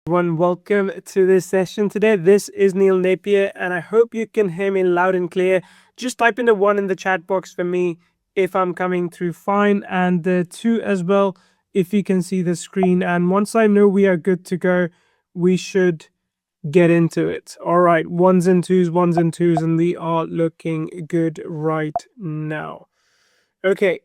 Everyone, welcome to this session today. This is Neil Napier, and I hope you can hear me loud and clear. Just type in the 1 in the chat box for me if I'm coming through fine, and the 2 as well if you can see the screen. And once I know we are good to go, we should get into it. All right, ones and twos, and we are looking good right now. Okay.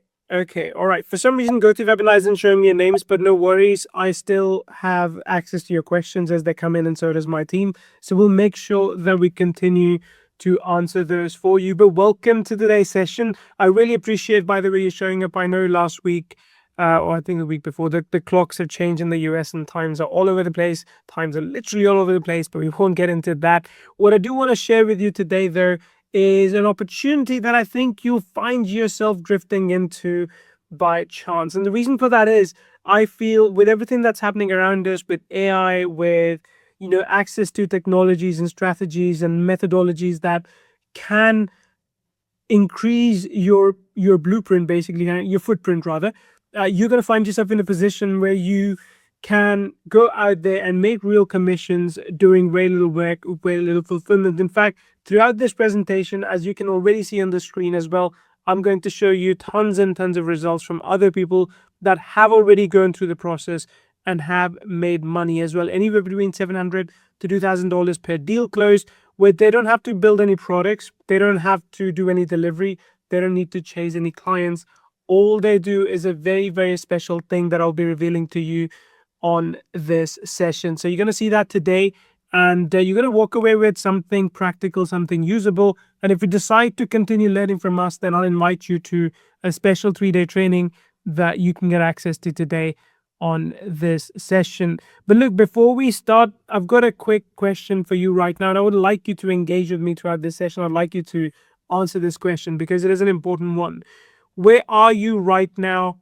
All right. For some reason, GoToWebinar isn't showing me your names, but no worries. I still have access to your questions as they come in, and so does my team. So we'll make sure that we continue to answer those for you. But welcome to today's session. I really appreciate, by the way, you showing up. I know last week, or I think the week before, the clocks have changed in the US and times are all over the place. Times are literally all over the place, but we won't get into that. What I do want to share with you today, though, is an opportunity that I think you'll find yourself drifting into by chance. And the reason for that is I feel with everything that's happening around us, with AI, with access to technologies and strategies and methodologies that can increase your blueprint, basically your footprint rather, you're going to find yourself in a position where you can go out there and make real commissions doing very little work, very little fulfillment. In fact, throughout this presentation, as you can already see on the screen as well, I'm going to show you tons and tons of results from other people that have already gone through the process and have made money as well, anywhere between $700 to $2,000 per deal closed, where they don't have to build any products, they don't have to do any delivery, they don't need to chase any clients. All they do is a very, very special thing that I'll be revealing to you on this session. So you're going to see that today, and you're going to walk away with something practical, something usable. And if you decide to continue learning from us, then I'll invite you to a special 3-day training that you can get access to today on this session. But look, before we start, I've got a quick question for you right now, and I would like you to engage with me throughout this session. I'd like you to answer this question because it is an important one. Where are you right now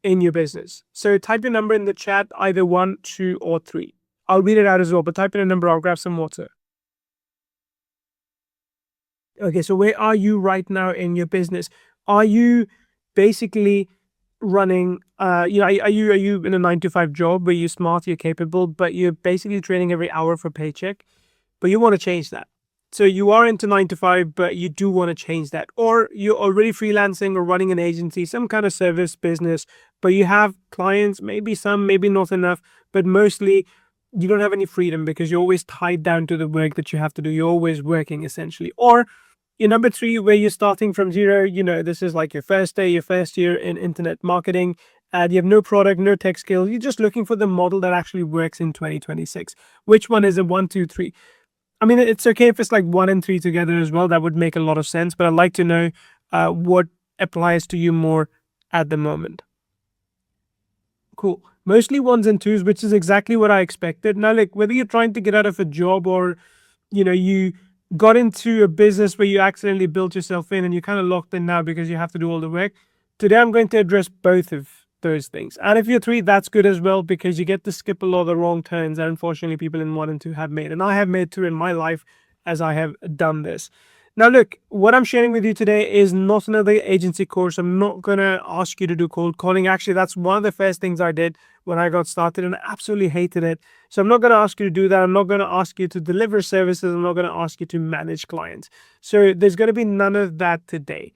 in your business? So type your number in the chat, either 1, 2, or 3. I'll read it out as well, but type in a number. I'll grab some water. Okay, so where are you right now in your business? Are you basically running, are you in a 9-to-5 job where you're smart, you're capable, but you're basically trading every hour for a paycheck, but you want to change that? So you are into 9-to-5, but you do want to change that. Or you're already freelancing or running an agency, some kind of service business, but you have clients, maybe some, maybe not enough, but mostly you don't have any freedom because you're always tied down to the work that you have to do. You're always working essentially. Or you're number 3, where you're starting from zero. This is like your first day, your first year in internet marketing, and you have no product, no tech skills. You're just looking for the model that actually works in 2026. Which one is it? 1, 2, 3. I mean, it's okay if it's like 1 and 3 together as well. That would make a lot of sense. But I'd like to know what applies to you more at the moment. Cool. Mostly 1s and 2s, which is exactly what I expected. Now, like, whether you're trying to get out of a job or, you got into a business where you accidentally built yourself in and you're kind of locked in now because you have to do all the work. Today, I'm going to address both of those things. And if you're 3, that's good as well, because you get to skip a lot of the wrong turns that unfortunately people in 1 and 2 have made. And I have made 2 in my life as I have done this. Now, look, what I'm sharing with you today is not another agency course. I'm not going to ask you to do cold calling. Actually, that's one of the first things I did when I got started, and I absolutely hated it. So I'm not going to ask you to do that. I'm not going to ask you to deliver services. I'm not going to ask you to manage clients. So there's going to be none of that today.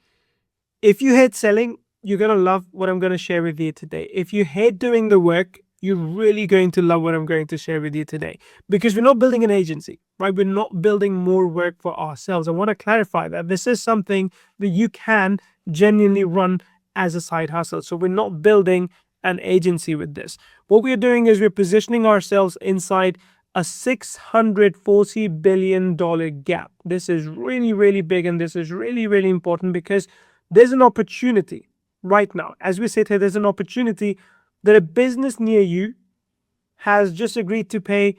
If you hate selling, you're going to love what I'm going to share with you today. If you hate doing the work, you're really going to love what I'm going to share with you today, because we're not building an agency, right? We're not building more work for ourselves. I want to clarify that this is something that you can genuinely run as a side hustle. So we're not building an agency with this. What we're doing is we're positioning ourselves inside a $640 billion gap. This is really, really big, and this is really, really important because there's an opportunity right now. As we sit here, there's an opportunity that a business near you has just agreed to pay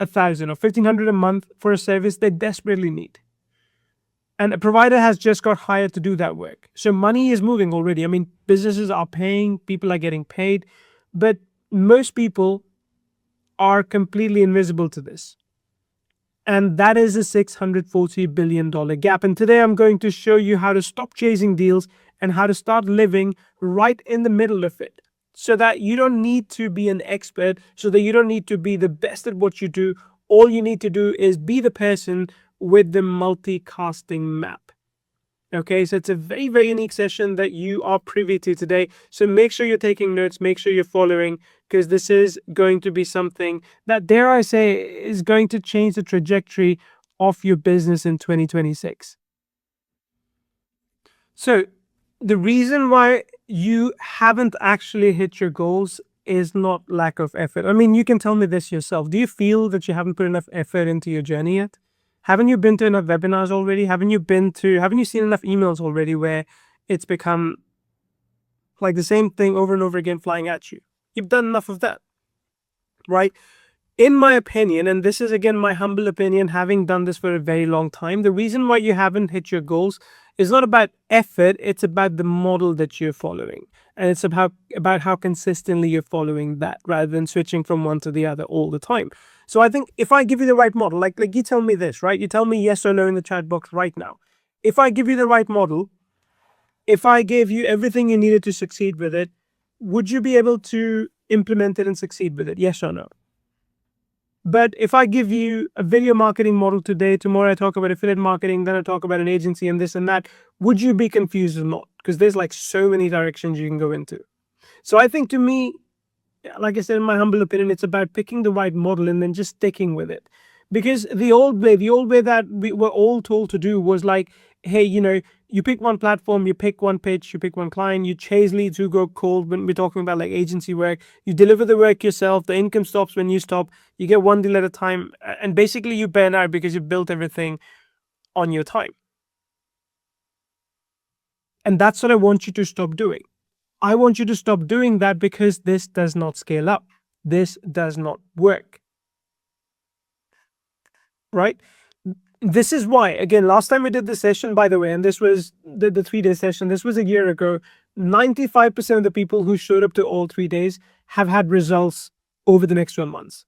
$1,000 or $1,500 a month for a service they desperately need. And a provider has just got hired to do that work. So money is moving already. I mean, businesses are paying, people are getting paid, but most people are completely invisible to this. And that is a $640 billion gap. And today I'm going to show you how to stop chasing deals and how to start living right in the middle of it. so that you don't need to be an expert, so that you don't need to be the best at what you do. All you need to do is be the person with the multicasting map. Okay, so it's a very, very unique session that you are privy to today. So make sure you're taking notes, make sure you're following, because this is going to be something that, dare I say, is going to change the trajectory of your business in 2026. So the reason why you haven't actually hit your goals is not lack of effort. I mean, you can tell me this yourself. Do you feel that you haven't put enough effort into your journey yet? Haven't you been to enough webinars already? Haven't you seen enough emails already where it's become like the same thing over and over again flying at you? You've done enough of that, right? In my opinion, and this is again my humble opinion, having done this for a very long time, the reason why you haven't hit your goals is not about effort, it's about the model that you're following. And it's about how consistently you're following that rather than switching from one to the other all the time. So I think if I give you the right model, like you tell me this, right? You tell me yes or no in the chat box right now. If I give you the right model, if I gave you everything you needed to succeed with it, would you be able to implement it and succeed with it? Yes or no? But if I give you a video marketing model today, tomorrow I talk about affiliate marketing, then I talk about an agency and this and that, would you be confused or not? Because there's like so many directions you can go into. So I think, to me, like I said, in my humble opinion, it's about picking the right model and then just sticking with it. Because the old way that we were all told to do was like, hey, you pick one platform, you pick one pitch, you pick one client, you chase leads who go cold. When we're talking about like agency work, you deliver the work yourself, the income stops when you stop, you get one deal at a time, and basically you burn out because you built everything on your time. And that's what I want you to stop doing. I want you to stop doing that because this does not scale up. This does not work. Right? This is why, again, last time we did the session, by the way, and this was the 3-day session, this was a year ago, 95% of the people who showed up to all 3 days have had results over the next 12 months.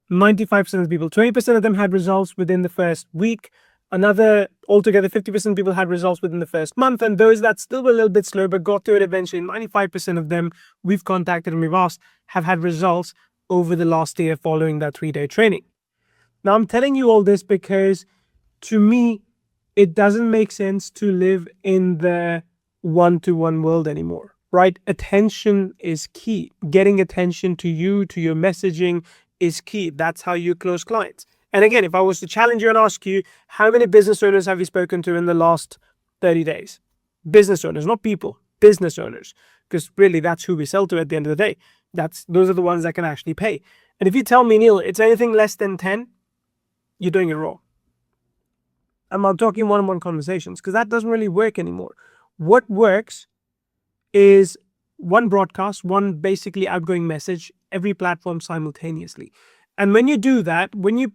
95% of the people, 20% of them had results within the first week. Another, altogether, 50% of people had results within the first month. And those that still were a little bit slow but got to it eventually, 95% of them we've contacted and we've asked have had results over the last year following that 3-day training. Now, I'm telling you all this because, to me, it doesn't make sense to live in the one-to-one world anymore, right? Attention is key. Getting attention to you, to your messaging is key. That's how you close clients. And again, if I was to challenge you and ask you, how many business owners have you spoken to in the last 30 days? Business owners, not people, business owners. Because really, that's who we sell to at the end of the day. Those are the ones that can actually pay. And if you tell me, Neil, it's anything less than 10, you're doing it wrong. I'm not talking one-on-one conversations because that doesn't really work anymore. What works is one broadcast, one basically outgoing message, every platform simultaneously. And when you do that, when you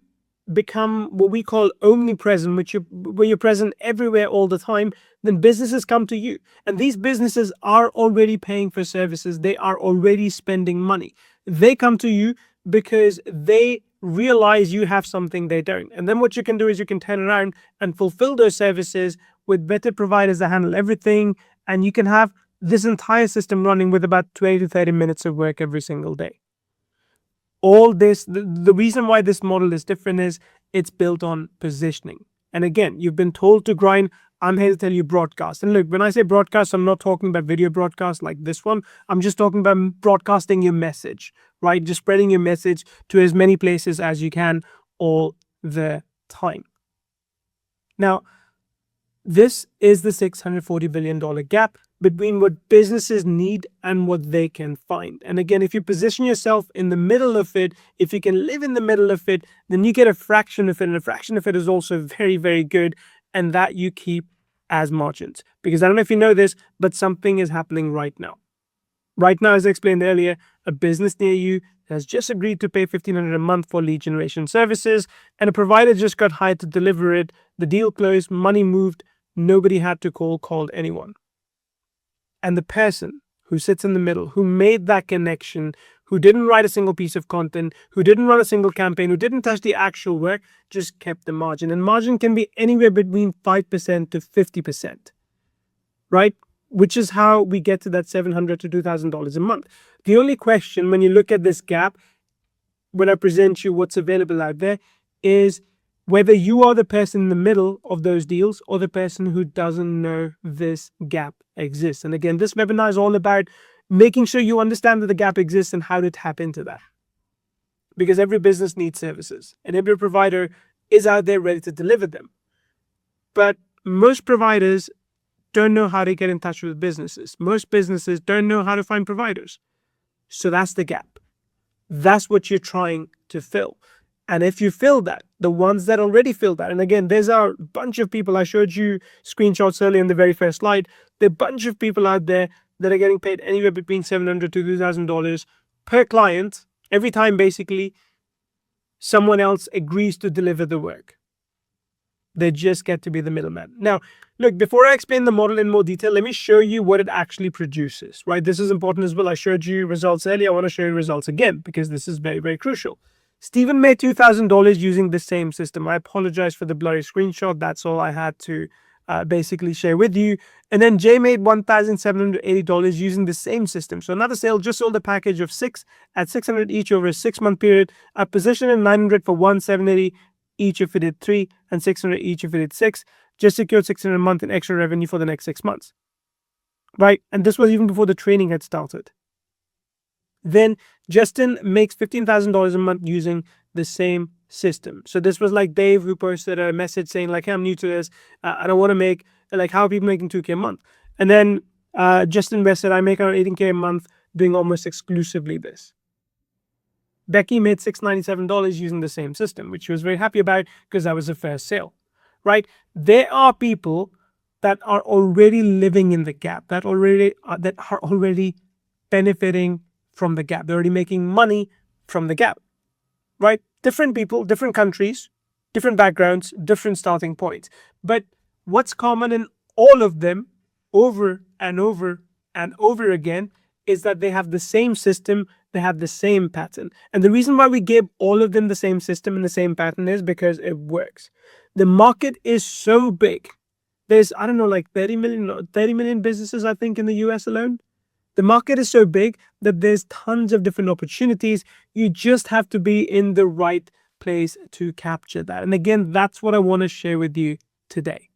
become what we call omnipresent, where you're present everywhere all the time, then businesses come to you. And these businesses are already paying for services. They are already spending money. They come to you because they realize you have something they don't. And then what you can do is you can turn around and fulfill those services with better providers that handle everything. And you can have this entire system running with about 20 to 30 minutes of work every single day. All this, the reason why this model is different is it's built on positioning. And again, you've been told to grind. I'm here to tell you broadcast. And look, when I say broadcast, I'm not talking about video broadcast like this one. I'm just talking about broadcasting your message, right? Just spreading your message to as many places as you can all the time. Now, this is the $640 billion gap between what businesses need and what they can find. And again, if you position yourself in the middle of it, if you can live in the middle of it, then you get a fraction of it. And a fraction of it is also very, very good. And that you keep as margins. Because I don't know if you know this, but something is happening right now. Right now, as I explained earlier, a business near you has just agreed to pay $1,500 a month for lead generation services, and a provider just got hired to deliver it. The deal closed, money moved, nobody had to called anyone. And the person who sits in the middle, who made that connection, who didn't write a single piece of content, who didn't run a single campaign, who didn't touch the actual work, just kept the margin. And margin can be anywhere between 5% to 50%, right? which is how we get to that $700 to $2,000 a month. The only question when you look at this gap, when I present you what's available out there, is whether you are the person in the middle of those deals or the person who doesn't know this gap exists. And again, this webinar is all about making sure you understand that the gap exists and how to tap into that. Because every business needs services and every provider is out there ready to deliver them. But most providers don't know how to get in touch with businesses. Most businesses don't know how to find providers. So that's the gap. That's what you're trying to fill. And if you fill that, the ones that already fill that, and again, there's a bunch of people, I showed you screenshots earlier in the very first slide, there are a bunch of people out there that are getting paid anywhere between $700 to $2,000 per client every time basically someone else agrees to deliver the work. They just get to be the middleman. Now, look, before I explain the model in more detail, let me show you what it actually produces, right? This is important as well. I showed you results earlier. I want to show you results again because this is very, very crucial. Steven made $2,000 using the same system. I apologize for the blurry screenshot. That's all I had to basically share with you. And then Jay made $1,780 using the same system. So another sale, just sold a package of 6 at $600 each over a 6-month period. I positioned in $900 for 1,780 each if it did 3 and $600 each if it did 6. Just secured $600 a month in extra revenue for the next 6 months. Right? And this was even before the training had started. Then Justin makes $15,000 a month using the same system. So this was like Dave who posted a message saying like, hey, I'm new to this. I don't want to make, like, how are people making $2K a month? And then Justin West said, I make around $18K a month doing almost exclusively this. Becky made $697 using the same system, which she was very happy about because that was the first sale, right? There are people that are already living in the gap, that are already benefiting from the gap. They're already making money from the gap, right? Different people, different countries, different backgrounds, different starting points. But what's common in all of them over and over and over again is that they have the same system, they have the same pattern. And the reason why we gave all of them the same system and the same pattern is because it works. The market is so big. There's, I don't know, like 30 million businesses, I think, in the US alone. The market is so big that there's tons of different opportunities. You just have to be in the right place to capture that. And again, that's what I want to share with you today.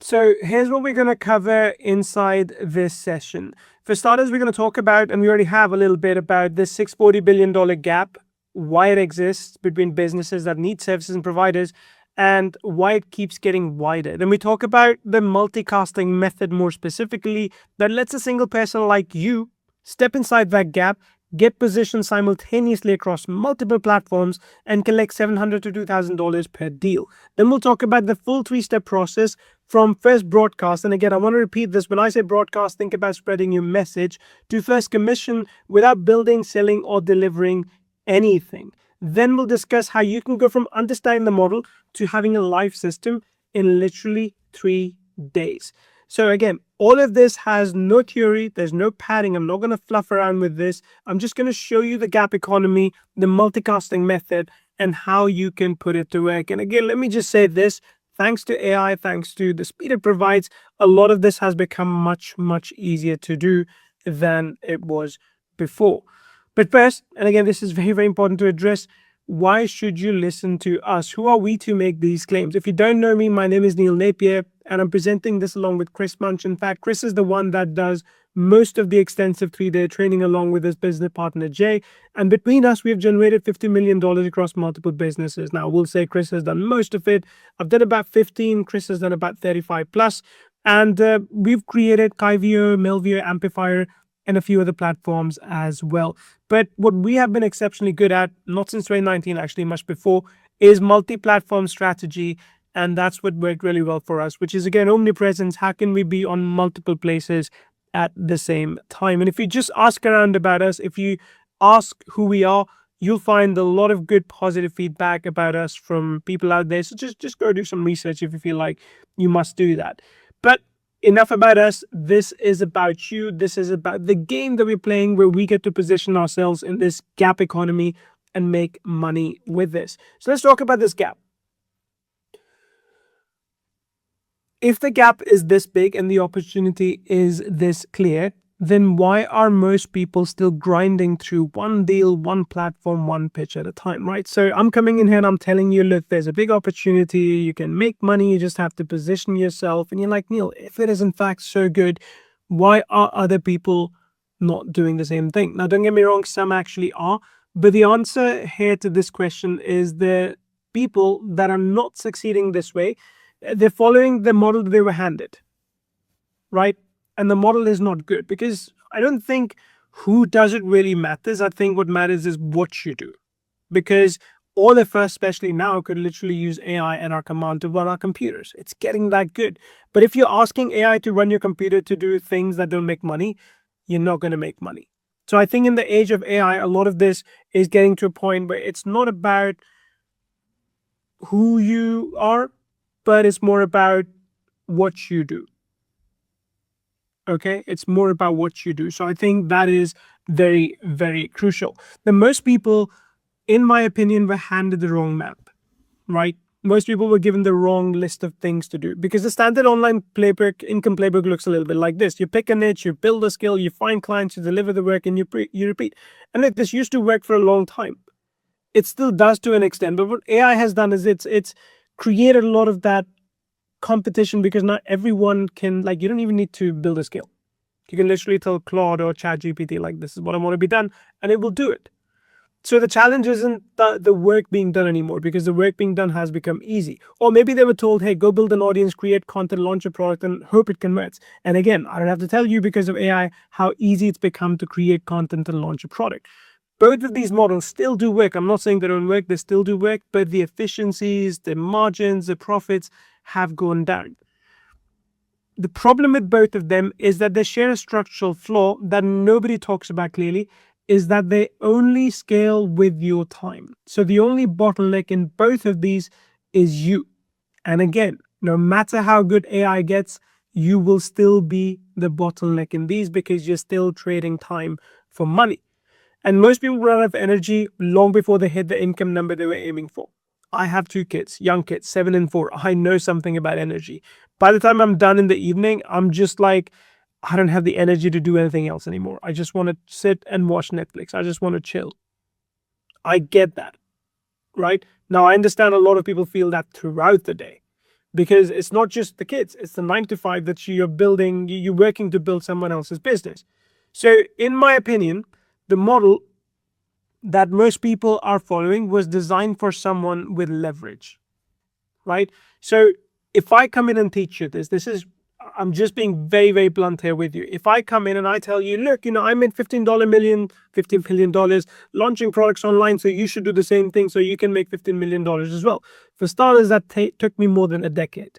So here's what we're going to cover inside this session. For starters, we're going to talk about, and we already have a little bit about this $640 billion gap, why it exists between businesses that need services and providers, and why it keeps getting wider. Then we talk about the multicasting method more specifically that lets a single person like you step inside that gap, get positioned simultaneously across multiple platforms, and collect $700 to $2,000 per deal. Then we'll talk about the full 3-step process from first broadcast. And again, I want to repeat this. When I say broadcast, think about spreading your message to first commission without building, selling, or delivering anything. Then we'll discuss how you can go from understanding the model to having a live system in literally 3 days. So again, all of this has no theory. There's no padding. I'm not going to fluff around with this. I'm just going to show you the gap economy, the multicasting method, and how you can put it to work. And again, let me just say this. Thanks to AI, thanks to the speed it provides, a lot of this has become much, much easier to do than it was before. But first, and again, this is very, very important to address, why should you listen to us? Who are we to make these claims? If you don't know me, my name is Neil Napier, and I'm presenting this along with Chris Munch. In fact, Chris is the one that does most of the extensive 3-day training along with his business partner, Jay. And between us, we have generated $50 million across multiple businesses. Now, we'll say Chris has done most of it. I've done about 15. Chris has done about 35 plus. And we've created Kyvio, Melvio, Amplifier, and a few other platforms as well. But what we have been exceptionally good at, not since 2019, actually much before, is multi-platform strategy. And that's what worked really well for us, which is, again, omnipresence. How can we be on multiple places at the same time? And if you just ask around about us, if you ask who we are, you'll find a lot of good positive feedback about us from people out there. So just go do some research if you feel like you must do that. But enough about us. This is about you. This is about the game that we're playing, where we get to position ourselves in this gap economy and make money with this. So let's talk about this gap. If the gap is this big and the opportunity is this clear, then why are most people still grinding through one deal, one platform, one pitch at a time, right? So I'm coming in here and I'm telling you, look, there's a big opportunity. You can make money. You just have to position yourself. And you're like, Neil, if it is in fact so good, why are other people not doing the same thing? Now, don't get me wrong, some actually are. But the answer here to this question is the people that are not succeeding this way, they're following the model they were handed, right? And the model is not good, because I don't think who does it really matters. I think what matters is what you do, because all of us, especially now, could literally use AI and our command to run our computers. It's getting that good. But if you're asking AI to run your computer to do things that don't make money, you're not going to make money. So I think in the age of AI, a lot of this is getting to a point where it's not about who you are, but it's more about what you do. Okay, it's more about what you do. So I think that is very, very crucial. The most people, in my opinion, were handed the wrong map, right? Most people were given the wrong list of things to do, because the standard online playbook, income playbook, looks a little bit like this. You pick a niche, you build a skill, you find clients, you deliver the work, and you repeat. And look, this used to work for a long time. It still does to an extent, but what AI has done is it's created a lot of that competition, because not everyone can, like, you don't even need to build a skill. You can literally tell Claude or ChatGPT, like, this is what I want to be done, and it will do it. So the challenge isn't the work being done anymore, because the work being done has become easy. Or maybe they were told, hey, go build an audience, create content, launch a product, and hope it converts. And again, I don't have to tell you, because of AI, how easy it's become to create content and launch a product. Both of these models still do work. I'm not saying they don't work, they still do work, but the efficiencies, the margins, the profits have gone down. The problem with both of them is that they share a structural flaw that nobody talks about clearly, is that they only scale with your time. So the only bottleneck in both of these is you. And again, no matter how good AI gets, you will still be the bottleneck in these, because you're still trading time for money. And most people run out of energy long before they hit the income number they were aiming for. I have 2 kids, young kids, 7 and 4. I know something about energy. By the time I'm done in the evening, I'm just like, I don't have the energy to do anything else anymore. I just want to sit and watch Netflix. I just want to chill. I get that, right? Now, I understand a lot of people feel that throughout the day, because it's not just the kids, it's the 9 to 5 that you're building, you're working to build someone else's business. So, in my opinion, the model that most people are following was designed for someone with leverage, right? So if I come in and teach you this is, I'm just being very, very blunt here with you. If I come in and I tell you, look, I made $15 million launching products online, so you should do the same thing so you can make $15 million as well. For starters, that took me more than a decade.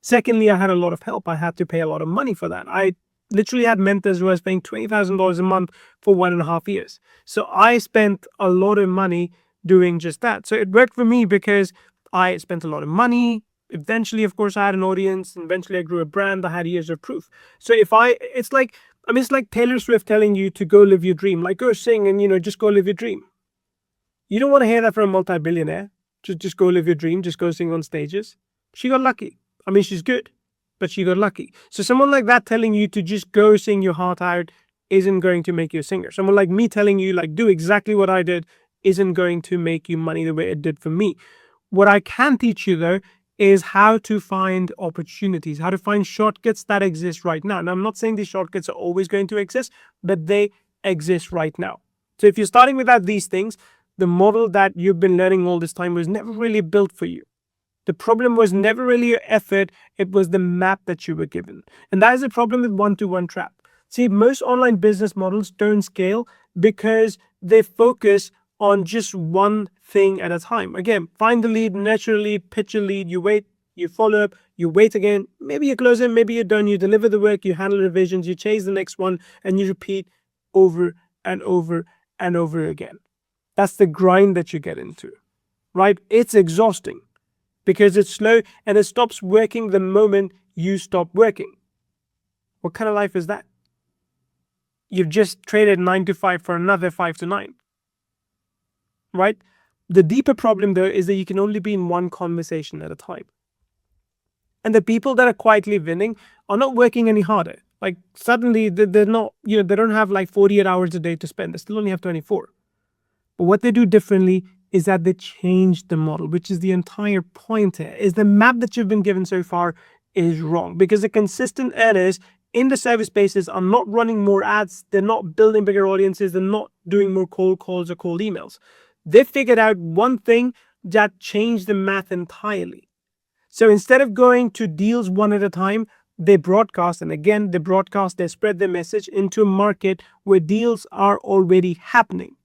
Secondly, I had a lot of help. I had to pay a lot of money for that. I literally had mentors who was paying $20,000 a month for 1.5 years. So I spent a lot of money doing just that. So it worked for me because I spent a lot of money. Eventually, of course, I had an audience. Eventually, I grew a brand. I had years of proof. So it's like Taylor Swift telling you to go live your dream. Like, go sing and, just go live your dream. You don't want to hear that from a multi-billionaire. Just go live your dream. Just go sing on stages. She got lucky. I mean, she's good, but she got lucky. So someone like that telling you to just go sing your heart out isn't going to make you a singer. Someone like me telling you, like, do exactly what I did isn't going to make you money the way it did for me. What I can teach you, though, is how to find opportunities, how to find shortcuts that exist right now. Now, I'm not saying these shortcuts are always going to exist, but they exist right now. So if you're starting without these things, the model that you've been learning all this time was never really built for you. The problem was never really your effort, it was the map that you were given. And that is the problem with one-to-one trap. See, most online business models don't scale because they focus on just one thing at a time. Again, find the lead, nurture a lead, pitch a lead, you wait, you follow up, you wait again, maybe you close it, maybe you're done, you deliver the work, you handle revisions, you chase the next one, and you repeat over and over and over again. That's the grind that you get into, right? It's exhausting, because it's slow and it stops working the moment you stop working. What kind of life is that? You've just traded 9 to 5 for another 5 to 9, right? The deeper problem, though, is that you can only be in one conversation at a time. And the people that are quietly winning are not working any harder. Like suddenly they're not, they don't have like 48 hours a day to spend. They still only have 24. But what they do differently is that they change the model, which is the entire point here, is the map that you've been given so far is wrong, because the consistent earners in the service spaces are not running more ads, they're not building bigger audiences, they're not doing more cold calls or cold emails. They figured out one thing that changed the math entirely. So instead of going to deals one at a time, they broadcast, and again, they spread their message into a market where deals are already happening.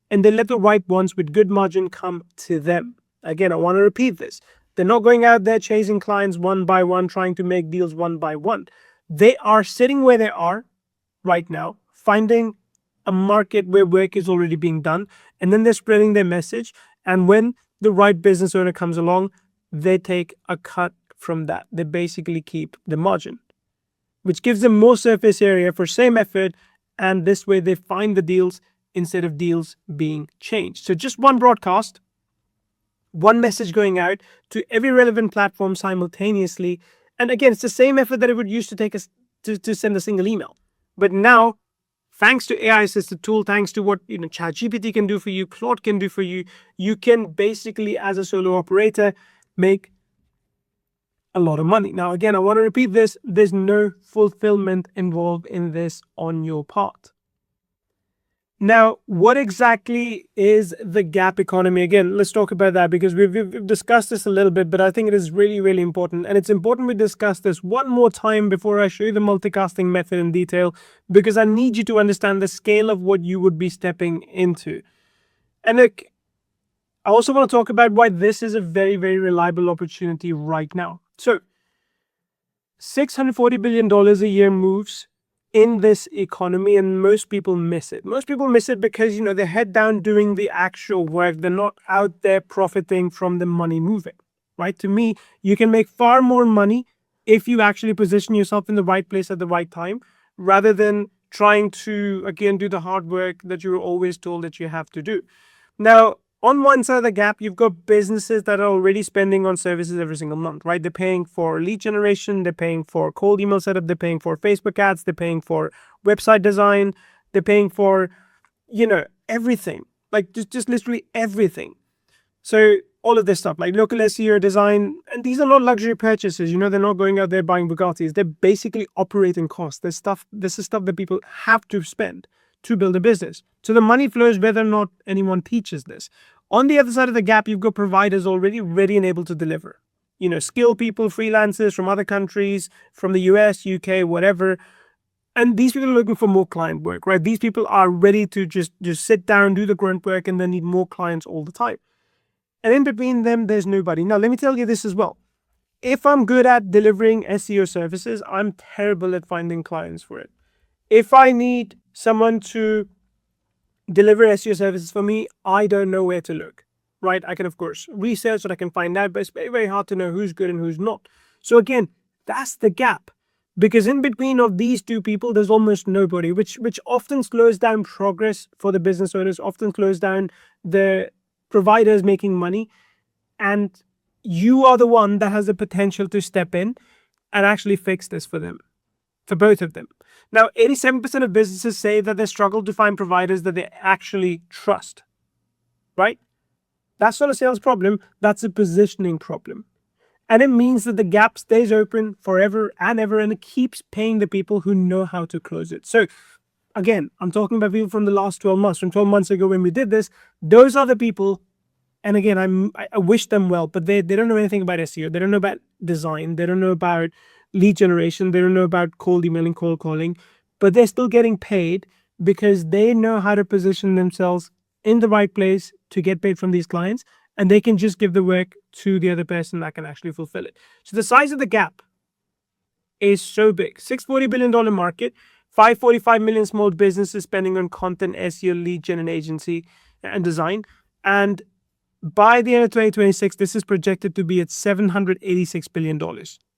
And they let the right ones with good margin come to them. Again, I want to repeat this. They're not going out there chasing clients one by one, trying to make deals one by one. They are sitting where they are right now, finding a market where work is already being done, and then they're spreading their message. And when the right business owner comes along, they take a cut from that. They basically keep the margin, which gives them more surface area for same effort. And this way they find the deals instead of deals being changed. So just one broadcast, one message going out to every relevant platform simultaneously. And again, it's the same effort that it would use to take us to send a single email. But now, thanks to AI assisted tool, thanks to what ChatGPT can do for you, Claude can do for you, you can basically, as a solo operator, make a lot of money. Now, again, I want to repeat this. There's no fulfillment involved in this on your part. Now, what exactly is the gap economy? Again, let's talk about that, because we've discussed this a little bit, but I think it is really, really important. And it's important we discuss this one more time before I show you the multicasting method in detail, because I need you to understand the scale of what you would be stepping into. And look, I also want to talk about why this is a very, very reliable opportunity right now. So, $640 billion a year moves in this economy, and most people miss it. Most people miss it because, they're head down doing the actual work. They're not out there profiting from the money moving, right? To me, you can make far more money if you actually position yourself in the right place at the right time, rather than trying to, again, do the hard work that you were always told that you have to do. Now, on one side of the gap, you've got businesses that are already spending on services every single month, right? They're paying for lead generation, they're paying for cold email setup, they're paying for Facebook ads, they're paying for website design, they're paying for, everything. Like just literally everything. So all of this stuff, like local SEO design, and these are not luxury purchases. They're not going out there buying Bugattis. They're basically operating costs. This is stuff that people have to spend to build a business. So the money flows whether or not anyone teaches this. On the other side of the gap, you've got providers already ready and able to deliver. Skilled people, freelancers from other countries, from the US, UK, whatever. And these people are looking for more client work, right? These people are ready to just sit down, do the grunt work, and then need more clients all the time. And in between them, there's nobody. Now, let me tell you this as well. If I'm good at delivering SEO services, I'm terrible at finding clients for it. If I need someone to deliver SEO services for me, I don't know where to look, right? I can, of course, research what I can find out, but it's very, very hard to know who's good and who's not. So again, that's the gap. Because in between of these two people, there's almost nobody, which often slows down progress for the business owners, often slows down the providers making money. And you are the one that has the potential to step in and actually fix this for them, for both of them. Now, 87% of businesses say that they struggle to find providers that they actually trust, right? That's not a sales problem, that's a positioning problem. And it means that the gap stays open forever and ever, and it keeps paying the people who know how to close it. So again, I'm talking about people from the last 12 months, from 12 months ago when we did this. Those are the people. And again, I wish them well, but they don't know anything about SEO. They don't know about design. They don't know about lead generation. They don't know about cold emailing, cold calling, but they're still getting paid because they know how to position themselves in the right place to get paid from these clients. And they can just give the work to the other person that can actually fulfill it. So the size of the gap is so big. $640 billion market, 545 million small businesses spending on content, SEO, lead gen, and agency and design. And by the end of 2026, this is projected to be at $786 billion.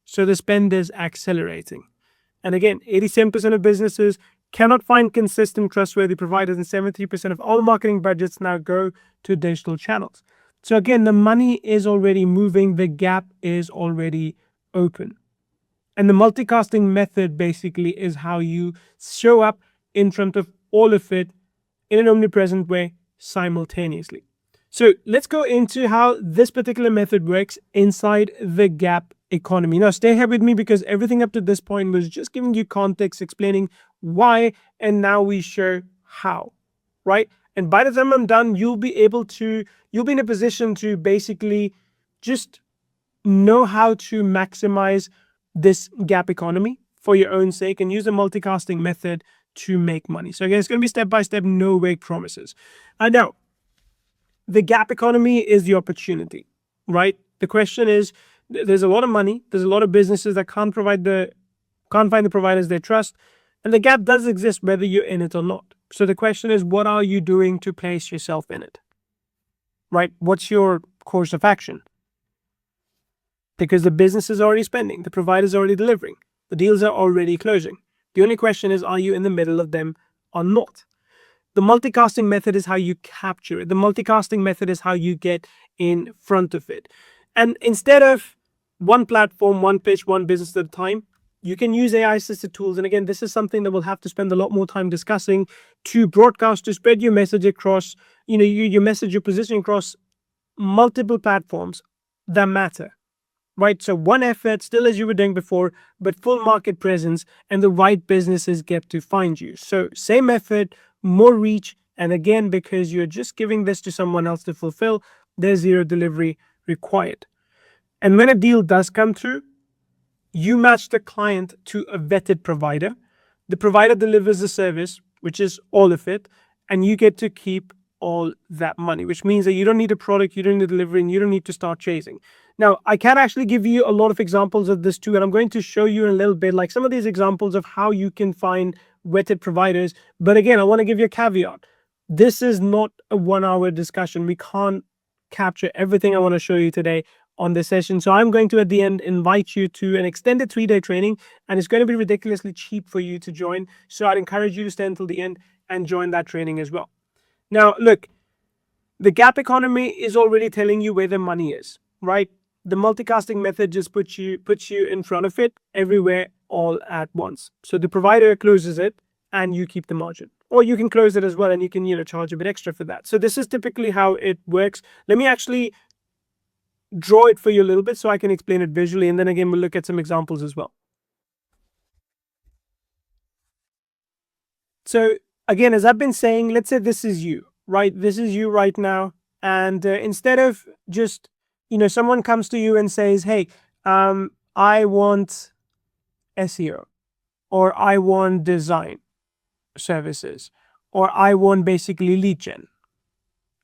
So the spend is accelerating. And again, 87% of businesses cannot find consistent, trustworthy providers, and 73% of all marketing budgets now go to digital channels. So again, the money is already moving, the gap is already open. And the multicasting method basically is how you show up in front of all of it in an omnipresent way simultaneously. So let's go into how this particular method works inside the gap economy. Now, stay here with me because everything up to this point was just giving you context, explaining why, and now we show how, right? And by the time I'm done, you'll be in a position to basically just know how to maximize this gap economy for your own sake and use the multicasting method to make money. So again, it's going to be step by step, no vague promises. Now, the gap economy is the opportunity, right? The question is, there's a lot of money, there's a lot of businesses that can't find the providers they trust, and the gap does exist whether you're in it or not. So the question is, what are you doing to place yourself in it, right? What's your course of action? Because the business is already spending, the provider is already delivering, the deals are already closing. The only question is, are you in the middle of them or not? The multicasting method is how you capture it. The multicasting method is how you get in front of it. And instead of one platform, one pitch, one business at a time, you can use AI assisted tools. And again, this is something that we'll have to spend a lot more time discussing to broadcast, to spread your message across, your message, your position across multiple platforms that matter. Right, so one effort, still as you were doing before, but full market presence, and the right businesses get to find you. So same effort, more reach, and again, because you're just giving this to someone else to fulfill, there's zero delivery required. And when a deal does come through, you match the client to a vetted provider. The provider delivers the service, which is all of it, and you get to keep all that money, which means that you don't need a product, you don't need a delivery, and you don't need to start chasing. Now, I can actually give you a lot of examples of this too, and I'm going to show you in a little bit, like some of these examples of how you can find vetted providers. But again, I want to give you a caveat. This is not a 1 hour discussion. We can't capture everything I want to show you today on this session. So I'm going to, at the end, invite you to an extended 3-day training, and it's going to be ridiculously cheap for you to join. So I'd encourage you to stay until the end and join that training as well. Now, look, the gap economy is already telling you where the money is, right? The multicasting method just puts you in front of it everywhere all at once. So the provider closes it and you keep the margin. Or you can close it as well and you can, charge a bit extra for that. So this is typically how it works. Let me actually draw it for you a little bit so I can explain it visually. And then again, we'll look at some examples as well. So again, as I've been saying, let's say this is you, right? This is you right now. And instead of just, someone comes to you and says, hey, I want SEO, or I want design services, or I want basically lead gen.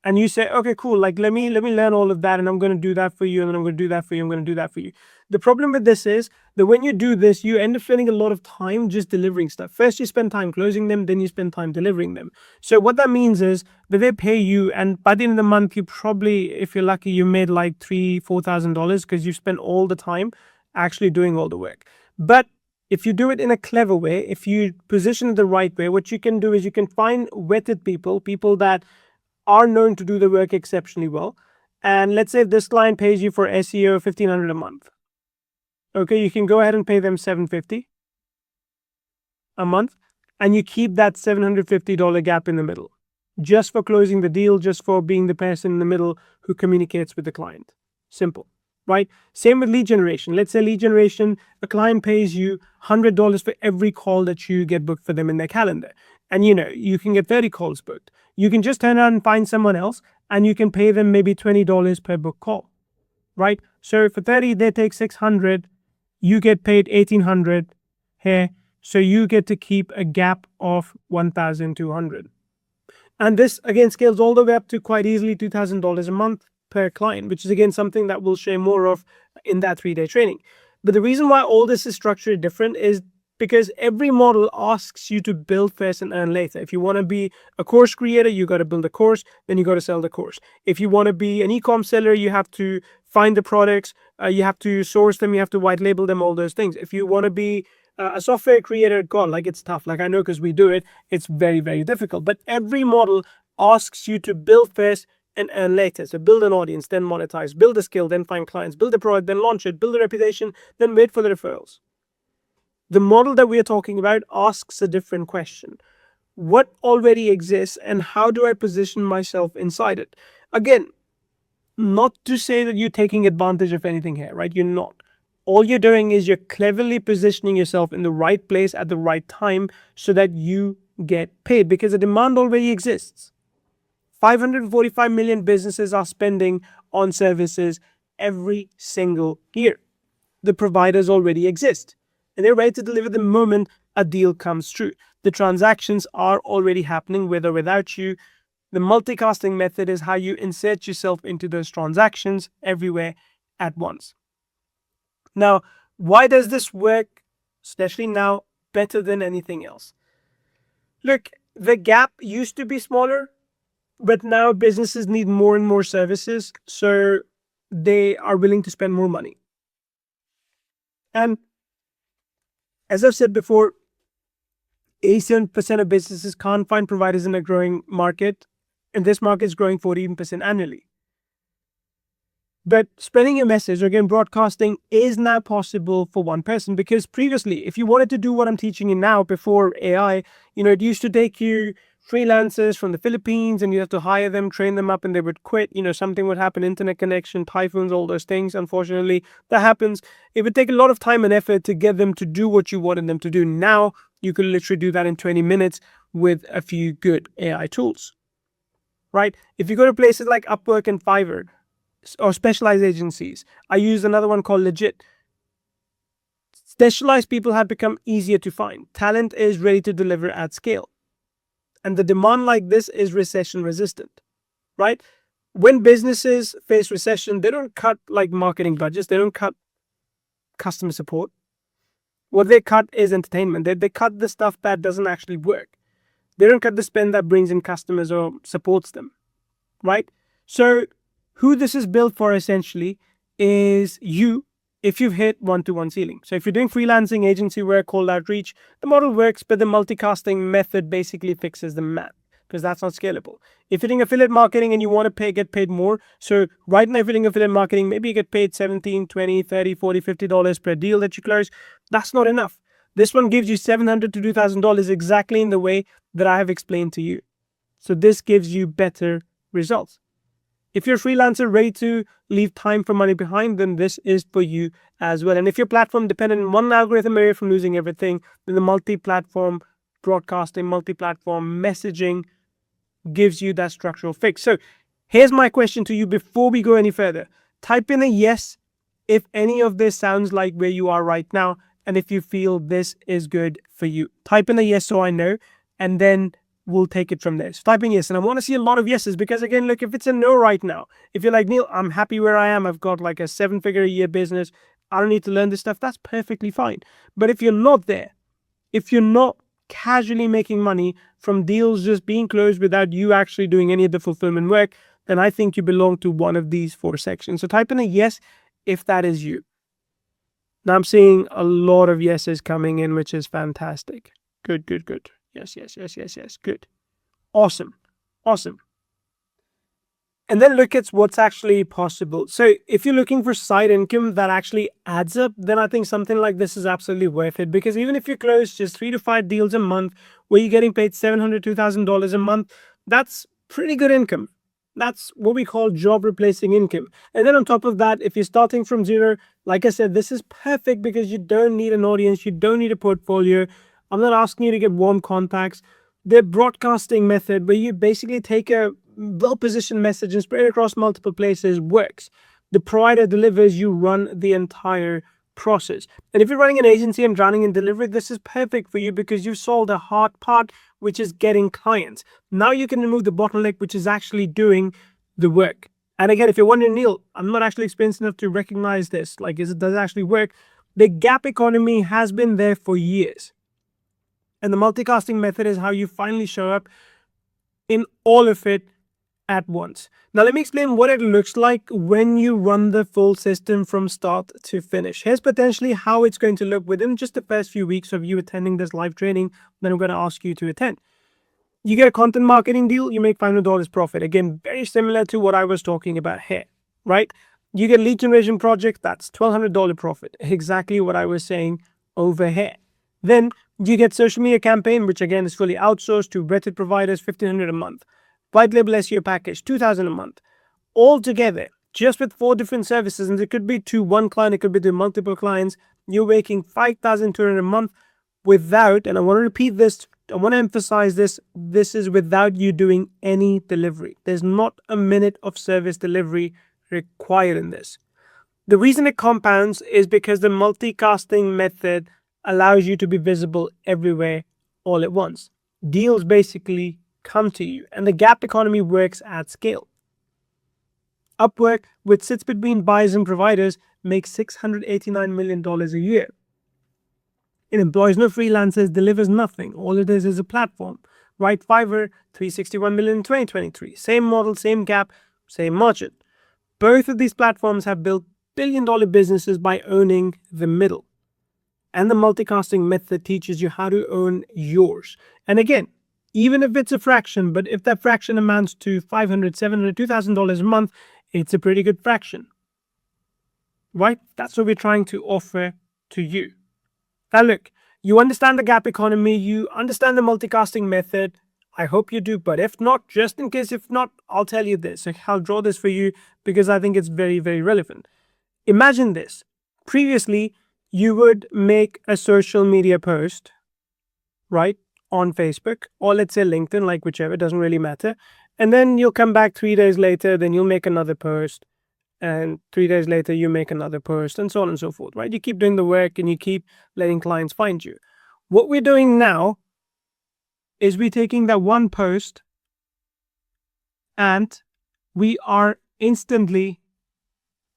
And you say, okay, cool, like let me learn all of that, and I'm going to do that for you, and then I'm going to do that for you, I'm going to do that for you. The problem with this is that when you do this, you end up spending a lot of time just delivering stuff. First, you spend time closing them, then you spend time delivering them. So what that means is that they pay you, and by the end of the month, you probably, if you're lucky, you made like $3,000-$4,000 because you spent all the time actually doing all the work. But if you do it in a clever way, if you position it the right way, what you can do is you can find vetted people that are known to do the work exceptionally well. And let's say if this client pays you for SEO $1,500 a month. Okay, you can go ahead and pay them $750 a month, and you keep that $750 gap in the middle, just for closing the deal, just for being the person in the middle who communicates with the client. Simple, right? Same with lead generation. Let's say lead generation, a client pays you $100 for every call that you get booked for them in their calendar. And you can get 30 calls booked. You can just turn around and find someone else, and you can pay them maybe $20 per book call, right? So for 30, they take 600, you get paid 1,800 here. So you get to keep a gap of 1,200. And this again scales all the way up to quite easily $2,000 a month per client, which is again something that we'll share more of in that 3-day training. But the reason why all this is structured different is because every model asks you to build first and earn later. If you want to be a course creator, you got to build a course, then you got to sell the course. If you want to be an e-com seller, you have to find the products, you have to source them, you have to white label them, all those things. If you want to be a software creator, God, like it's tough. Like I know because we do it, it's very, very difficult. But every model asks you to build first, and earn later. So build an audience, then monetize, build a skill, then find clients, build a product, then launch it, build a reputation, then wait for the referrals. The model that we are talking about asks a different question. What already exists and how do I position myself inside it? Again, not to say that you're taking advantage of anything here, right? You're not. All you're doing is you're cleverly positioning yourself in the right place at the right time so that you get paid, because the demand already exists. 545 million businesses are spending on services every single year. The providers already exist and they're ready to deliver the moment a deal comes through. The transactions are already happening with or without you. The multicasting method is how you insert yourself into those transactions everywhere at once. Now, why does this work, especially now, better than anything else? Look, the gap used to be smaller, but now businesses need more and more services, so they are willing to spend more money. And as I've said before, 87% of businesses can't find providers in a growing market, and this market is growing 14% annually. But spreading a message, or again, broadcasting, is now possible for one person, because previously, if you wanted to do what I'm teaching you now before AI, it used to take you freelancers from the Philippines and you have to hire them, train them up, and they would quit. Something would happen, internet connection, typhoons, all those things. Unfortunately, that happens. It would take a lot of time and effort to get them to do what you wanted them to do. Now, you can literally do that in 20 minutes with a few good AI tools, right? If you go to places like Upwork and Fiverr, or specialized agencies, I use another one called Legit. Specialized people have become easier to find. Talent is ready to deliver at scale. And the demand like this is recession resistant, right? When businesses face recession, they don't cut like marketing budgets. They don't cut customer support. What they cut is entertainment. They cut the stuff that doesn't actually work. They don't cut the spend that brings in customers or supports them, right? So who this is built for essentially is you, if you've hit one-to-one ceiling. So if you're doing freelancing, agency work, cold outreach, the model works, but the multicasting method basically fixes the math, because that's not scalable. If you're doing affiliate marketing and you want to get paid more, so right now if you're doing affiliate marketing, maybe you get paid $17, $20, $30, $40, $50 per deal that you close. That's not enough. This one gives you $700 to $2,000 exactly in the way that I have explained to you. So this gives you better results. If you're a freelancer ready to leave time for money behind, then this is for you as well. And if your platform dependent on one algorithm away from losing everything, then the multi-platform broadcasting, multi-platform messaging gives you that structural fix. So here's my question to you before we go any further. Type in a yes if any of this sounds like where you are right now, and if you feel this is good for you. Type in a yes so I know, and then we'll take it from there. So type in yes, and I want to see a lot of yeses, because again, look, if it's a no right now, if you're like, Neil, I'm happy where I am, I've got like a 7-figure a year business, I don't need to learn this stuff, that's perfectly fine. But if you're not there, if you're not casually making money from deals just being closed without you actually doing any of the fulfillment work, then I think you belong to one of these 4 sections. So type in a yes if that is you. Now I'm seeing a lot of yeses coming in, which is fantastic. Good, good, good. Yes, yes, yes, yes, yes. Good. Awesome. Awesome. And then look at what's actually possible. So if you're looking for side income that actually adds up, then I think something like this is absolutely worth it. Because even if you close just 3 to 5 deals a month where you're getting paid $700, $2,000 a month, that's pretty good income. That's what we call job replacing income. And then on top of that, if you're starting from zero, like I said, this is perfect because you don't need an audience, you don't need a portfolio. I'm not asking you to get warm contacts. The broadcasting method, where you basically take a well-positioned message and spread it across multiple places, works. The provider delivers, you run the entire process. And if you're running an agency and drowning in delivery, this is perfect for you because you've solved a hard part, which is getting clients. Now you can remove the bottleneck, which is actually doing the work. And again, if you're wondering, Neil, I'm not actually experienced enough to recognize this. Like, does it actually work? The gap economy has been there for years. And the multicasting method is how you finally show up in all of it at once. Now, let me explain what it looks like when you run the full system from start to finish. Here's potentially how it's going to look within just the first few weeks of you attending this live training that I'm going to ask you to attend. You get a content marketing deal, you make $500 profit. Again, very similar to what I was talking about here, right? You get lead generation project, that's $1,200 profit. Exactly what I was saying over here. Then you get social media campaign, which again is fully outsourced to vetted providers, $1,500 a month. White label SEO package, $2,000 a month. All together, just with 4 different services, and it could be to one client, it could be to multiple clients, you're making $5,200 a month without, and I want to repeat this, I want to emphasize this is without you doing any delivery. There's not a minute of service delivery required in this. The reason it compounds is because the multicasting method allows you to be visible everywhere all at once. Deals basically come to you, and the gap economy works at scale. Upwork, which sits between buyers and providers, makes $689 million a year. It employs no freelancers, delivers nothing. All it is a platform. Right? Fiverr, $361 million in 2023. Same model, same gap, same margin. Both of these platforms have built billion-dollar businesses by owning the middle. And the multicasting method teaches you how to own yours. And again, even if it's a fraction, but if that fraction amounts to $500, $700, $2,000 a month, it's a pretty good fraction. Right? That's what we're trying to offer to you. Now look, you understand the gap economy, you understand the multicasting method. I hope you do, but if not, just in case if not, I'll tell you this. I'll draw this for you because I think it's very, very relevant. Imagine this. Previously, you would make a social media post, right, on Facebook, or let's say LinkedIn, like whichever, doesn't really matter. And then you'll come back 3 days later, then you'll make another post. And 3 days later, you make another post, and so on and so forth, right? You keep doing the work and you keep letting clients find you. What we're doing now is we're taking that one post and we are instantly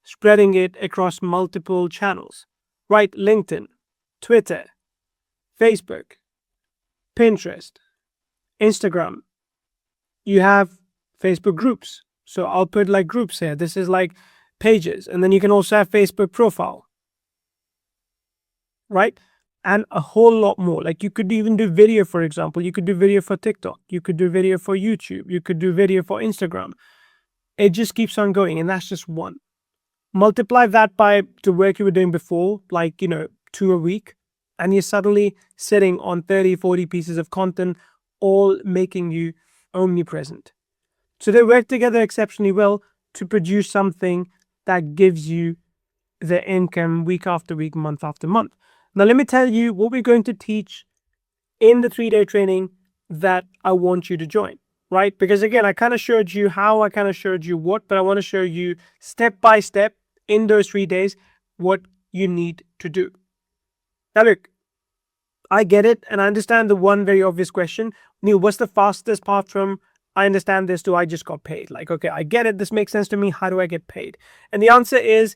spreading it across multiple channels, right? LinkedIn, Twitter, Facebook, Pinterest, Instagram. You have Facebook groups. So I'll put like groups here. This is like pages. And then you can also have Facebook profile, right? And a whole lot more. Like you could even do video, for example. You could do video for TikTok. You could do video for YouTube. You could do video for Instagram. It just keeps on going. And that's just one. Multiply that by the work you were doing before, like, 2 a week. And you're suddenly sitting on 30, 40 pieces of content, all making you omnipresent. So they work together exceptionally well to produce something that gives you the income week after week, month after month. Now, let me tell you what we're going to teach in the 3-day training that I want you to join, right? Because again, I kind of showed you how, I kind of showed you what, but I want to show you step by step in those 3 days what you need to do. Now, look, I get it, and I understand the one very obvious question. Neil, what's the fastest path from I understand this to I just got paid? Like, okay, I get it. This makes sense to me. How do I get paid? And the answer is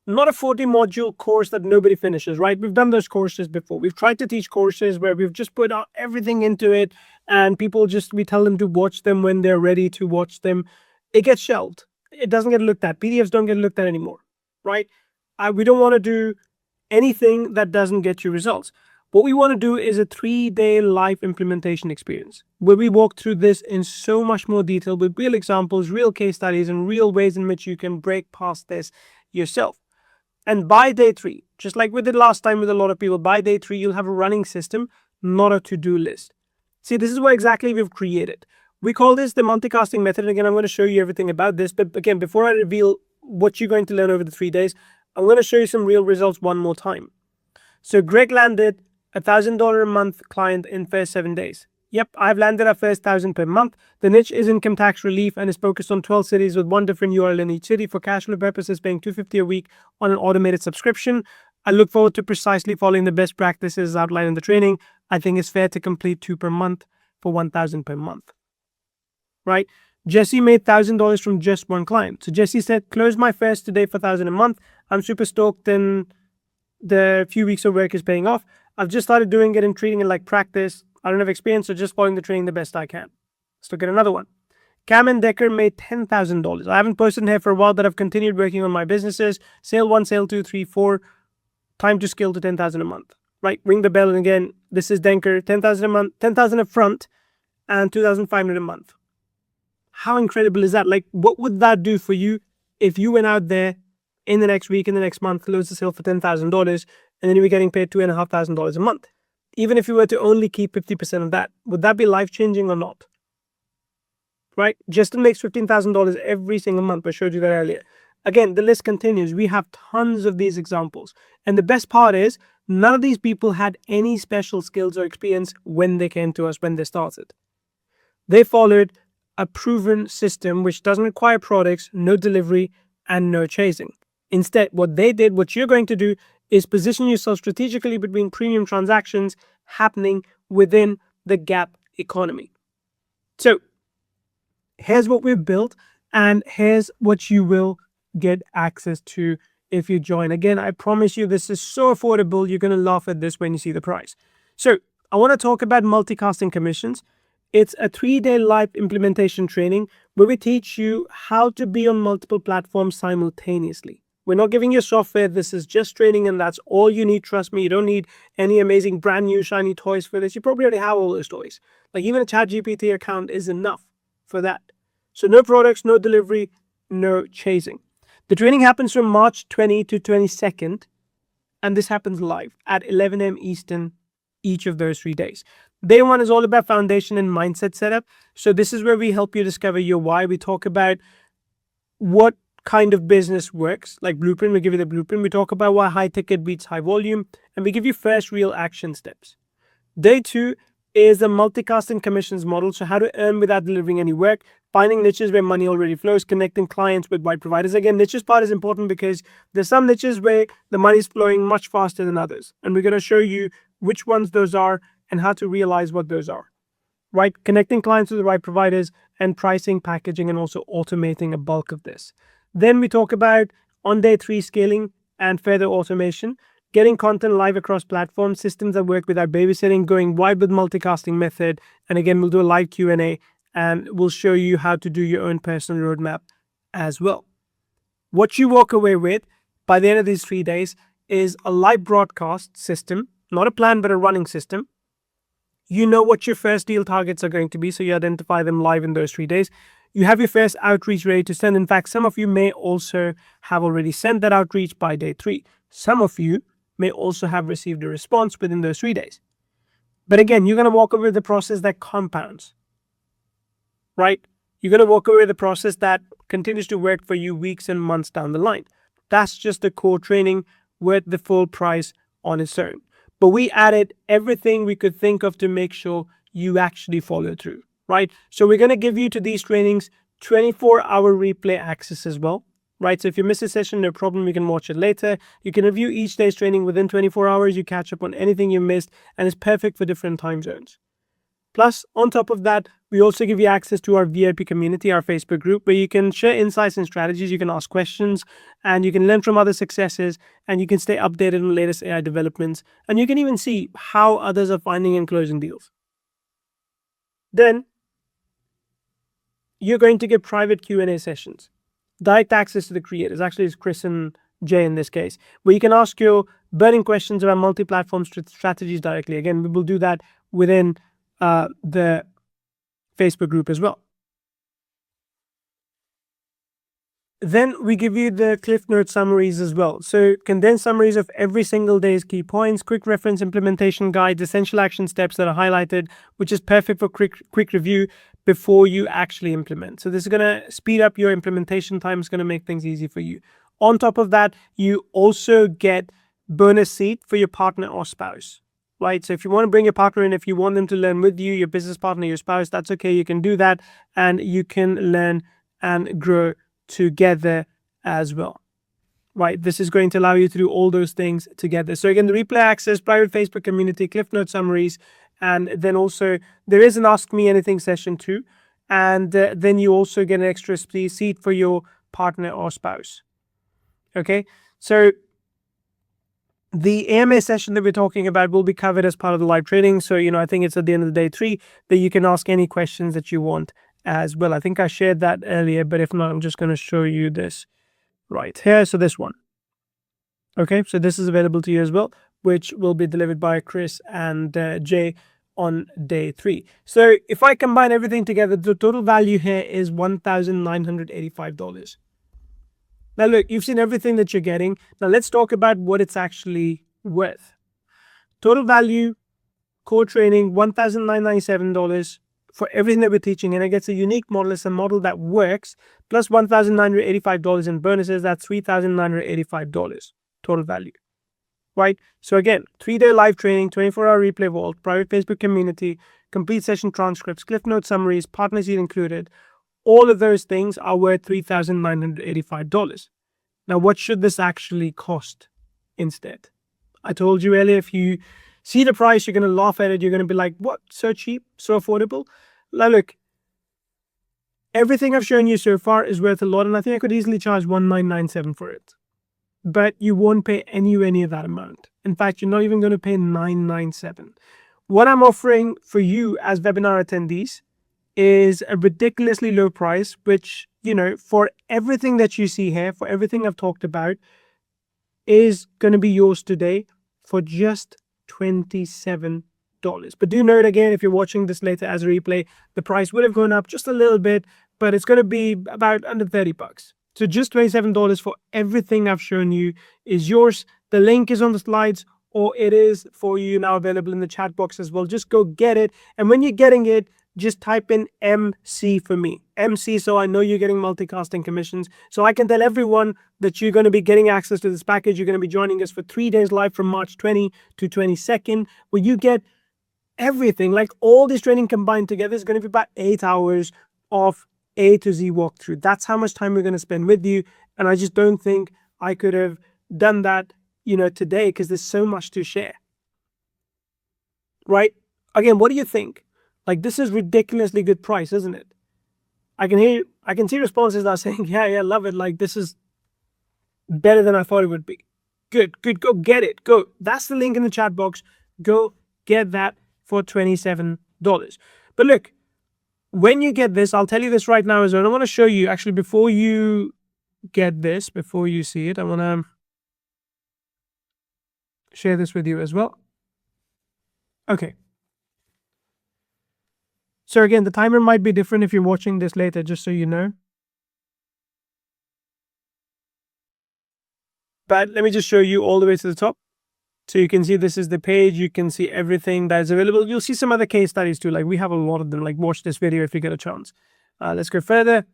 not a 40-module course that nobody finishes, right? We've done those courses before. We've tried to teach courses where we've just put out everything into it and people we tell them to watch them when they're ready to watch them. It gets shelved. It doesn't get looked at. PDFs don't get looked at anymore, right? We don't want to do anything that doesn't get you results. What we want to do is a 3-day live implementation experience where we walk through this in so much more detail with real examples, real case studies, and real ways in which you can break past this yourself. And by day 3, just like we did last time with a lot of people, by day 3, you'll have a running system, not a to-do list. See, this is what exactly we've created. We call this the multicasting method. Again, I'm going to show you everything about this. But again, before I reveal what you're going to learn over the 3 days, I'm going to show you some real results one more time. So Greg landed $1,000 a month client in first 7 days. Yep, I've landed our first 1,000 per month. The niche is income tax relief and is focused on 12 cities with one different URL in each city for cash flow purposes, paying $250 a week on an automated subscription. I look forward to precisely following the best practices outlined in the training. I think it's fair to complete 2 per month for $1,000 per month. Right? Jesse made $1,000 from just one client. So Jesse said, close my first today for $1,000 a month. I'm super stoked and the few weeks of work is paying off. I've just started doing it and treating it like practice. I don't have experience, so just following the training the best I can. Let's look at another one. Cam and Decker made $10,000. I haven't posted in here for a while, but I've continued working on my businesses. Sale 1, sale 2, 3, 4. Time to scale to $10,000 a month. Right? Ring the bell. And again, this is Denker. $10,000 a month, $10,000 up front, and 2,500 a month. How incredible is that? Like, what would that do for you if you went out there in the next week, in the next month, closed the sale for $10,000, and then you were getting paid $2,500 a month? Even if you were to only keep 50% of that, would that be life changing or not? Right? Justin makes $15,000 every single month. I showed you that earlier. Again, the list continues. We have tons of these examples. And the best part is, none of these people had any special skills or experience when they came to us when they started. They followed a proven system which doesn't require products, no delivery, and no chasing. Instead, what they did, what you're going to do, is position yourself strategically between premium transactions happening within the gap economy. So here's what we've built, and here's what you will get access to if you join. Again, I promise you this is so affordable, you're going to laugh at this when you see the price. So I want to talk about multicasting commissions. It's a 3-day live implementation training where we teach you how to be on multiple platforms simultaneously. We're not giving you software. This is just training, and that's all you need. Trust me, you don't need any amazing brand new shiny toys for this. You probably already have all those toys. Like, even a ChatGPT account is enough for that. So no products, no delivery, no chasing. The training happens from March 20 to 22nd, and this happens live at 11 a.m. Eastern each of those 3 days. Day one is all about foundation and mindset setup. So this is where we help you discover your why. We talk about what kind of business works, like blueprint. We give you the blueprint. We talk about why high ticket beats high volume, and we give you first real action steps. Day two is a multicasting commissions model. So how to earn without delivering any work, finding niches where money already flows, connecting clients with wide providers. Again, niches part is important because there's some niches where the money is flowing much faster than others. And we're going to show you which ones those are and how to realize what those are. Right? Connecting clients with the right providers, and pricing, packaging, and also automating a bulk of this. Then we talk about on day three, scaling and further automation, getting content live across platforms, systems that work without babysitting, going wide with multicasting method. And again, we'll do a live Q&A, and we'll show you how to do your own personal roadmap as well. What you walk away with by the end of these 3 days is a live broadcast system, not a plan, but a running system. You know what your first deal targets are going to be, so you identify them live in those 3 days. You have your first outreach ready to send. In fact, some of you may also have already sent that outreach by day 3. Some of you may also have received a response within those 3 days. But again, you're going to walk away with the process that compounds, right? You're going to walk away with a process that continues to work for you weeks and months down the line. That's just the core training worth the full price on its own. But we added everything we could think of to make sure you actually follow through, right? So we're going to give you to these trainings 24-hour replay access as well, right? So if you miss a session, no problem, you can watch it later. You can review each day's training within 24 hours. You catch up on anything you missed, and it's perfect for different time zones. Plus, on top of that, we also give you access to our VIP community, our Facebook group, where you can share insights and strategies, you can ask questions, and you can learn from other successes, and you can stay updated on the latest AI developments, and you can even see how others are finding and closing deals. Then, you're going to get private Q&A sessions, direct access to the creators. Actually, it's Chris and Jay in this case, where you can ask your burning questions about multi-platform strategies directly. Again, we will do that within the Facebook group as well. Then we give you the Cliff Note summaries as well. So condensed summaries of every single day's key points, quick reference implementation guides, essential action steps that are highlighted, which is perfect for quick review before you actually implement. So this is going to speed up your implementation time. It's going to make things easy for you. On top of that, you also get bonus seat for your partner or spouse. Right? So if you want to bring your partner in, if you want them to learn with you, your business partner, your spouse, that's okay. You can do that, and you can learn and grow together as well. Right? This is going to allow you to do all those things together. So again, the replay access, private Facebook community, Cliff Note summaries, and then also there is an Ask Me Anything session too. And then you also get an extra seat for your partner or spouse. Okay? So the AMA session that we're talking about will be covered as part of the live training. So, I think it's at the end of the day 3 that you can ask any questions that you want as well. I think I shared that earlier, but if not, I'm just going to show you this right here. So this one. Okay, so this is available to you as well, which will be delivered by Chris and Jay on day 3. So if I combine everything together, the total value here is $1,985. Now look, you've seen everything that you're getting. Now let's talk about what it's actually worth. Total value, core training, $1,997 for everything that we're teaching, and it gets a unique model. It's a model that works, plus $1,985 in bonuses. That's $3,985 total value, right? So again, 3-day live training, 24-hour replay vault, private Facebook community, complete session transcripts, cliff note summaries, partner seat included. All of those things are worth $3,985. Now, what should this actually cost instead? I told you earlier, if you see the price, you're going to laugh at it. You're going to be like, what? So cheap? So affordable? Now, look, everything I've shown you so far is worth a lot, and I think I could easily charge $1,997 for it. But you won't pay anywhere near that amount. In fact, you're not even going to pay $997. What I'm offering for you as webinar attendees is a ridiculously low price, which, for everything that you see here, for everything I've talked about, is going to be yours today for just $27. But do note again, if you're watching this later as a replay, the price would have gone up just a little bit, but it's going to be about under $30. So just $27 for everything I've shown you is yours. The link is on the slides, or it is for you now available in the chat box as well. Just go get it. And when you're getting it, just type in MC for me. MC, so I know you're getting multicasting commissions. So I can tell everyone that you're going to be getting access to this package. You're going to be joining us for 3 days live from March 20 to 22nd, where you get everything. Like all this training combined together is going to be about 8 hours of A to Z walkthrough. That's how much time we're going to spend with you. And I just don't think I could have done that, today, because there's so much to share. Right? Again, what do you think? Like, this is ridiculously good price, isn't it? I can see responses that are saying, yeah, love it. Like, this is better than I thought it would be. Good. Go get it. Go. That's the link in the chat box. Go get that for $27. But look, when you get this, I'll tell you this right now as well. I want to show you, actually, before you get this, before you see it, I want to share this with you as well. Okay. So again, the timer might be different if you're watching this later, just so you know. But let me just show you all the way to the top. So you can see this is the page. You can see everything that is available. You'll see some other case studies too. Like we have a lot of them. Like watch this video if you get a chance. Let's go further.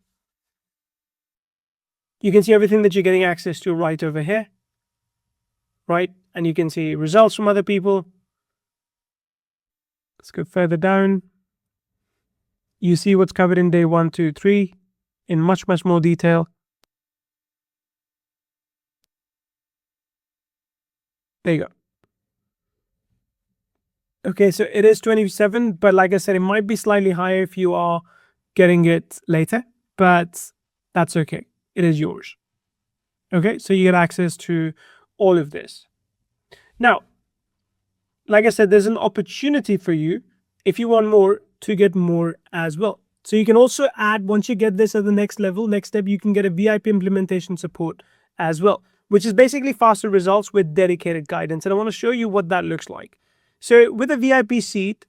You can see everything that you're getting access to right over here. Right? And you can see results from other people. Let's go further down. You see what's covered in day 1, 2, 3 in much more detail. There you go. Okay, so it is 27, but like I said, it might be slightly higher if you are getting it later, but that's okay. It is yours. Okay, so you get access to all of this. Now, like I said, there's an opportunity for you, if you want more, to get more as well. So you can also add, once you get this at the next level, next step, you can get a VIP implementation support as well, which is basically faster results with dedicated guidance. And I want to show you what that looks like. So with a VIP seat,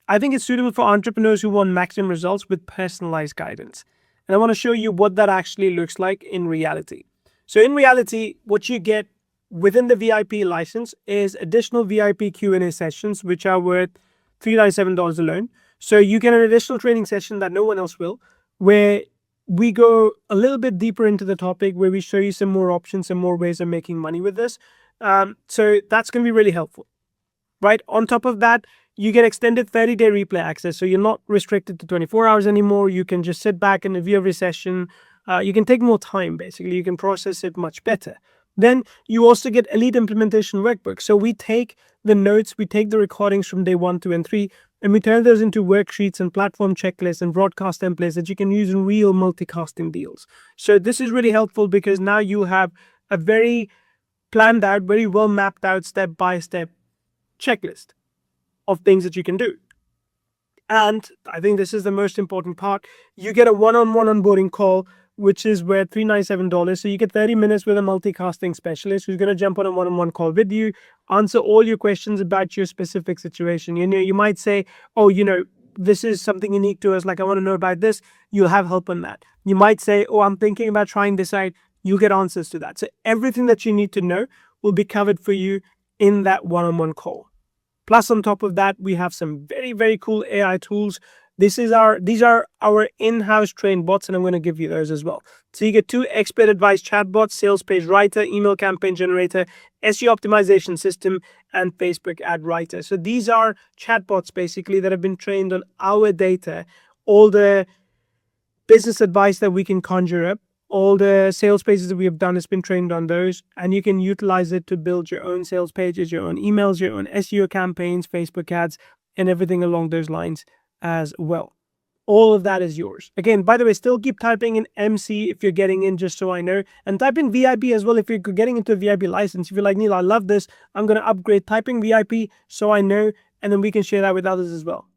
I think it's suitable for entrepreneurs who want maximum results with personalized guidance. And I want to show you what that actually looks like in reality. So in reality, what you get within the VIP license is additional VIP Q&A sessions, which are worth $397 alone. So you get an additional training session that no one else will, where we go a little bit deeper into the topic, where we show you some more options, some more ways of making money with this. So that's going to be really helpful, right? On top of that, you get extended 30-day replay access. So you're not restricted to 24 hours anymore. You can just sit back and review every session. You can take more time, basically. You can process it much better. Then you also get elite implementation workbooks. So we take the notes, we take the recordings from day 1, 2, and 3, and we turn those into worksheets and platform checklists and broadcast templates that you can use in real multicasting deals. So this is really helpful because now you have a very planned out, very well mapped out step-by-step checklist of things that you can do. And I think this is the most important part. You get a one-on-one onboarding call which is worth $397. So you get 30 minutes with a multicasting specialist who's going to jump on a one-on-one call with you, answer all your questions about your specific situation. You might say, oh, this is something unique to us. Like, I want to know about this. You'll have help on that. You might say, oh, I'm thinking about trying this out. You get answers to that. So everything that you need to know will be covered for you in that one-on-one call. Plus, on top of that, we have some very, very cool AI tools. These are our in-house trained bots, and I'm going to give you those as well. So you get 2 expert advice chatbots, sales page writer, email campaign generator, SEO optimization system, and Facebook ad writer. So these are chatbots basically that have been trained on our data, all the business advice that we can conjure up, all the sales pages that we have done has been trained on those, and you can utilize it to build your own sales pages, your own emails, your own SEO campaigns, Facebook ads, and everything along those lines as well. All of that is yours. Again, by the way, still keep typing in MC if you're getting in, just so I know, and type in VIP as well if you're getting into a VIP license. If you're like, Neil, I love this, I'm going to upgrade, typing VIP so I know, and then we can share that with others as well.